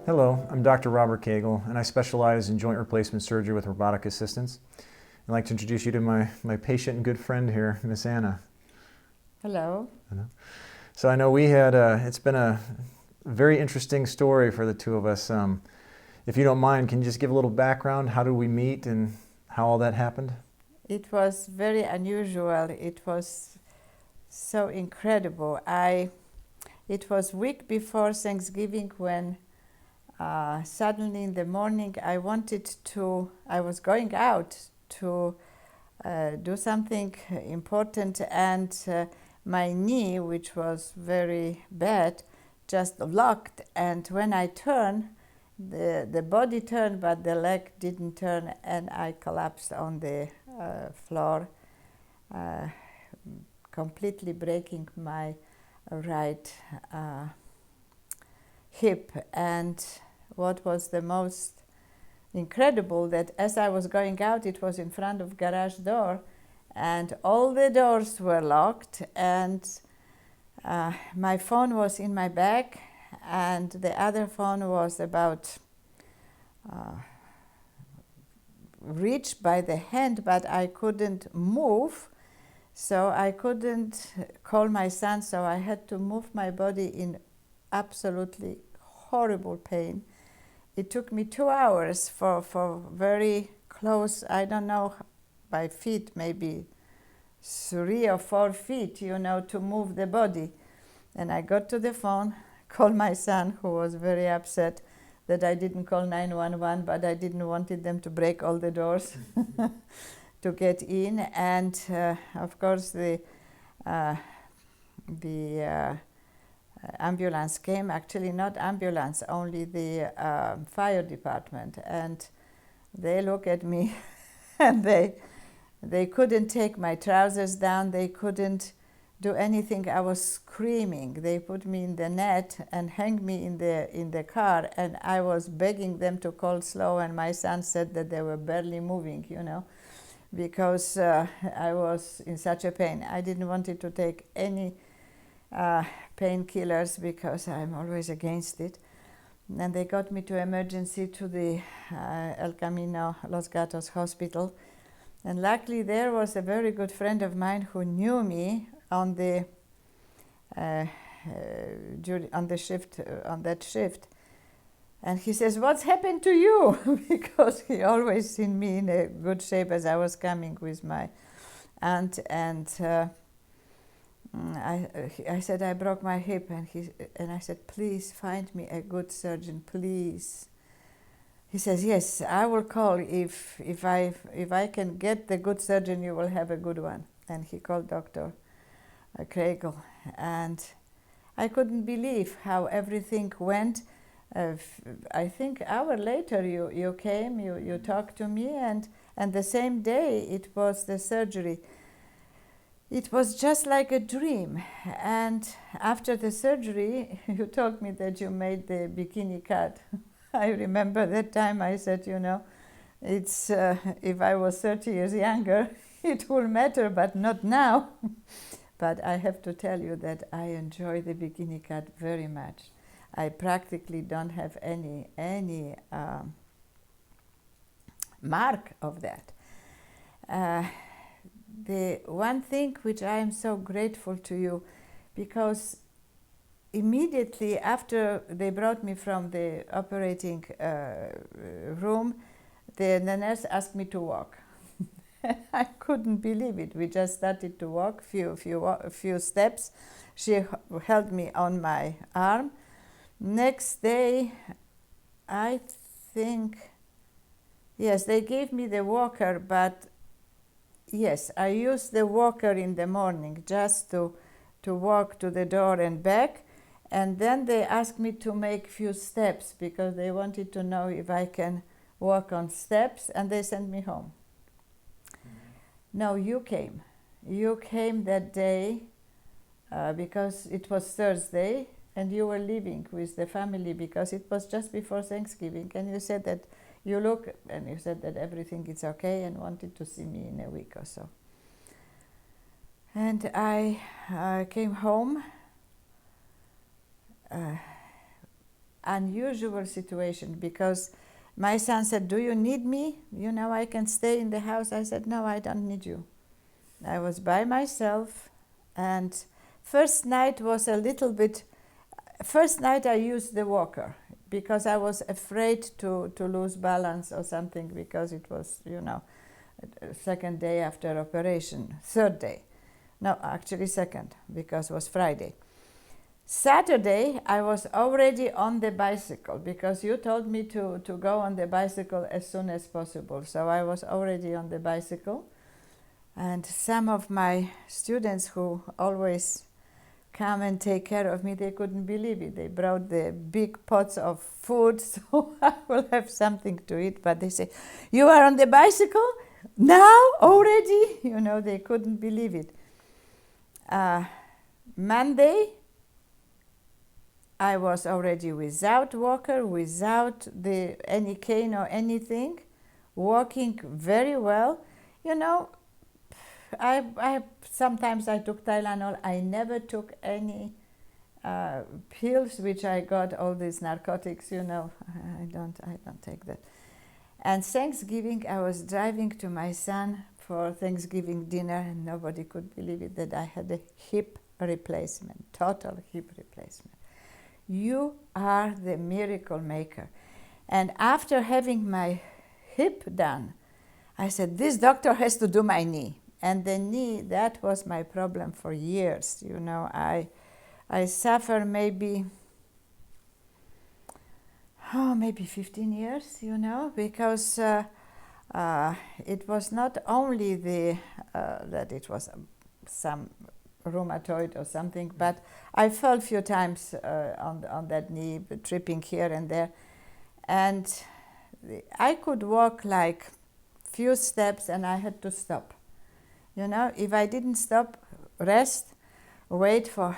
Hello, I'm Dr. Robert Cagle, and I specialize in joint replacement surgery with robotic assistance. I'd like to introduce you to my patient and good friend here, Miss Anna. Hello. So I know it's been a very interesting story for the two of us. If you don't mind, can you just give a little background? How did we meet and how all that happened? It was very unusual. It was so incredible. It was week before Thanksgiving when suddenly in the morning I was going out to do something important, and my knee, which was very bad, just locked, and when I turned, the body turned but the leg didn't turn, and I collapsed on the floor, uh, completely breaking my right hip. And what was the most incredible, that as I was going out, it was in front of garage door, and all the doors were locked, and my phone was in my bag, and the other phone was about reached by the hand, but I couldn't move, so I couldn't call my son, so I had to move my body in absolutely horrible pain. It took me 2 hours for very close, I don't know, by feet, maybe 3 or 4 feet, to move the body. And I got to the phone, called my son, who was very upset that I didn't call 911, but I didn't want them to break all the doors to get in. And of course, the ambulance came. Actually, not ambulance, only the fire department. And they look at me and they couldn't take my trousers down. They couldn't do anything. I was screaming. They put me in the net and hang me in the car, and I was begging them to call slow, and my son said that they were barely moving, because I was in such a pain. I didn't want to take any painkillers because I'm always against it. And they got me to emergency to the El Camino Los Gatos hospital. And luckily there was a very good friend of mine who knew me on the shift. And he says, "What's happened to you?" Because he always seen me in a good shape as I was coming with my aunt. And I said, "I broke my hip." And I said, "Please find me a good surgeon, please." He says, "Yes, I will call. If I can get the good surgeon, you will have a good one." And he called Dr. Cagle. And I couldn't believe how everything went. I think an hour later you came, you talked to me, and the same day it was the surgery. It was just like a dream. And after the surgery, you told me that you made the bikini cut. I remember that time I said, it's if I was 30 years younger, it will matter, but not now. But I have to tell you that I enjoy the bikini cut very much. I practically don't have any mark of that. The one thing which I am so grateful to you, because immediately after they brought me from the operating room, the nurse asked me to walk. I couldn't believe it. We just started to walk few steps. She held me on my arm. Next day, I think, yes, they gave me the walker, but yes, I used the walker in the morning just to walk to the door and back. And then they asked me to make few steps because they wanted to know if I can walk on steps, and they sent me home. No, you came. You came that day because it was Thursday, and you were leaving with the family because it was just before Thanksgiving. And you said that you look, and you said that everything is okay and wanted to see me in a week or so. And I came home unusual situation because my son said, "Do you need me? You know, I can stay in the house." I said, "No, I don't need you." I was by myself, and first night was a little bit. First night I used the walker because I was afraid to lose balance or something because it was, you know, second day after operation, third day. No, actually second because it was Friday. Saturday, I was already on the bicycle because you told me to go on the bicycle as soon as possible. So I was already on the bicycle. And some of my students who always come and take care of me, they couldn't believe it. They brought the big pots of food, so I will have something to eat. But they say, "You are on the bicycle now already?" You know, they couldn't believe it. Monday, I was already without walker, without any cane or anything, walking very well. You know, I sometimes I took Tylenol. I never took any pills, which I got all these narcotics. You know, I don't take that. And Thanksgiving, I was driving to my son for Thanksgiving dinner, and nobody could believe it that I had a hip replacement, total hip replacement. You are the miracle maker. And after having my hip done, I said, this doctor has to do my knee. And the knee, that was my problem for years. You know, I suffer maybe 15 years, you know, because it was not only that it was some rheumatoid or something, but I fell a few times on that knee, tripping here and there. And I could walk like few steps and I had to stop. You know, if I didn't stop, rest, wait for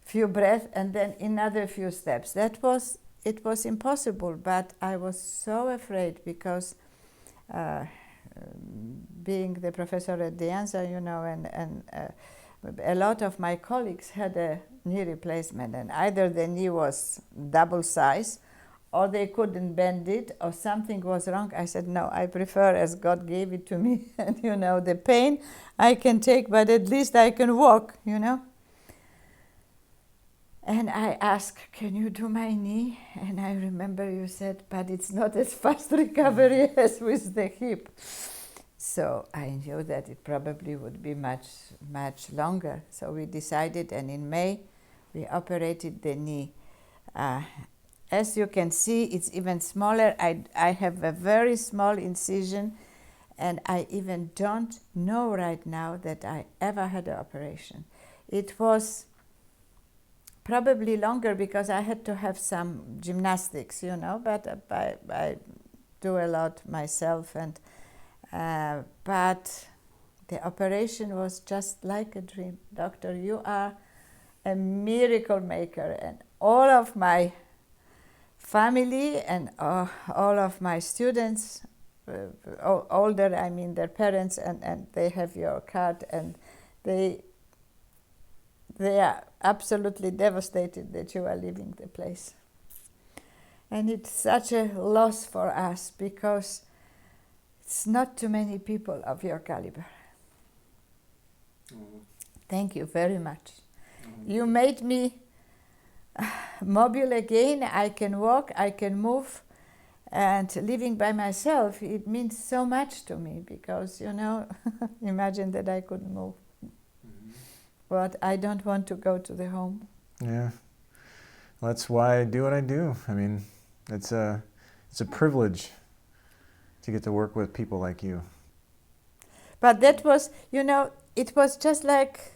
few breaths and then another few steps. It was impossible, but I was so afraid because being the professor at the answer, you know, and a lot of my colleagues had a knee replacement, and either the knee was double size or they couldn't bend it or something was wrong. I said, no, I prefer as God gave it to me. And, you know, the pain I can take, but at least I can walk, you know. And I asked, can you do my knee? And I remember you said, but it's not as fast recovery as with the hip. So I knew that it probably would be much, much longer. So we decided, and in May, we operated the knee. As you can see, it's even smaller. I have a very small incision, and I even don't know right now that I ever had an operation. It was probably longer because I had to have some gymnastics, you know, but I do a lot myself. And but the operation was just like a dream. Doctor, you are a miracle maker, and all of my family and all of my students, older, I mean their parents, and they have your card, and they are absolutely devastated that you are leaving the place. And it's such a loss for us because it's not too many people of your caliber. Thank you very much. You made me mobile again. I can walk, I can move, and living by myself, it means so much to me because, you know, imagine that I couldn't move. But I don't want to go to the home. Yeah, well, that's why I do what I do. I mean, it's a privilege to get to work with people like you. But that was, you know, it was just like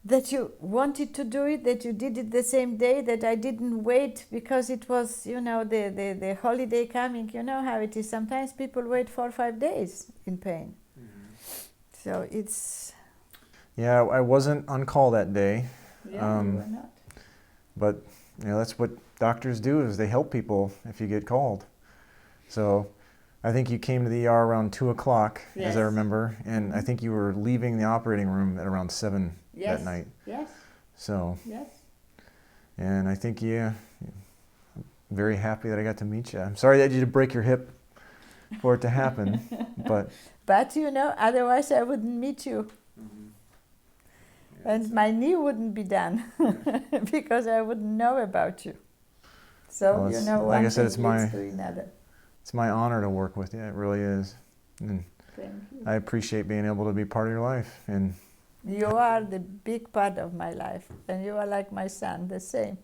that you wanted to do it, that you did it the same day, that I didn't wait because it was, you know, the holiday coming. You know how it is. Sometimes people wait 4 or 5 days in pain. So it's... Yeah, I wasn't on call that day. Yeah, you were not. But, you know, that's what doctors do, is they help people if you get called. So I think you came to the ER around 2 o'clock, Yes. as I remember, and I think you were leaving the operating room at around 7 Yes. that night. Yes. So, Yes. and I think, yeah, very happy that I got to meet you. I'm sorry that you had to break your hip for it to happen, but you know, otherwise I wouldn't meet you. And my knee wouldn't be done because I wouldn't know about you. So, well, you know, like I one said, thing leads to another. it's my honor to work with you. It really is. And Thank you. I appreciate being able to be part of your life. And You are the big part of my life, and you are like my son, the same.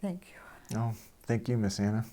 Thank you. oh, thank you, Miss Anna.